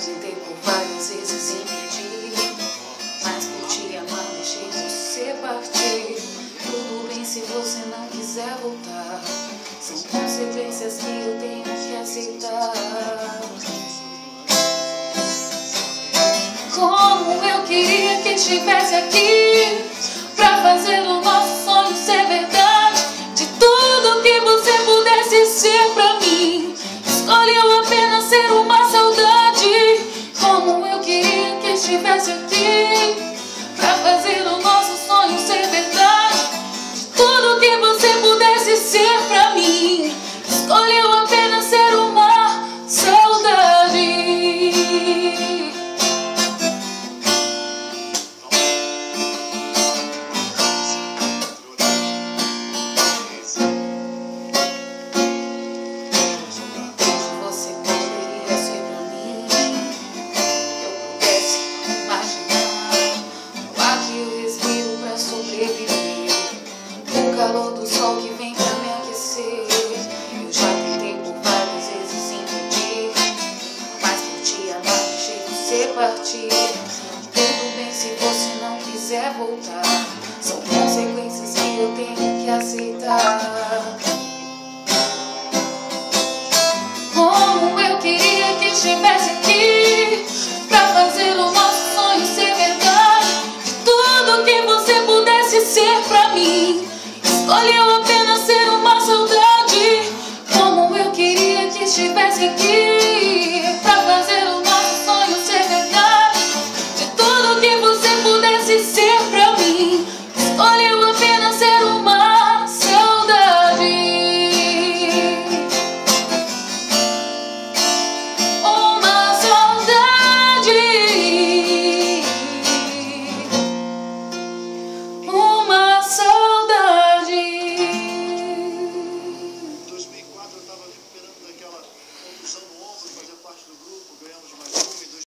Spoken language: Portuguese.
tentei por várias vezes impedir, mas por te amar deixei você partir. Tudo bem se você não quiser voltar, são consequências que eu tenho que aceitar. Como eu queria que estivesse aqui pra fazer o nosso sonho ser verdade. De tudo que você pudesse ser pra mim, escolheu apenas ser uma saudade. Como eu queria que estivesse aqui pra fazer o nosso sonho ser verdade. De tudo que você pudesse ser pra mim, escolheu apenas ser uma saudade. O calor do sol que vem pra me aquecer. Eu já tentei por várias vezes impedir, mas por te amar deixei você partir. Tudo bem se você não quiser voltar, são consequências que eu tenho que aceitar.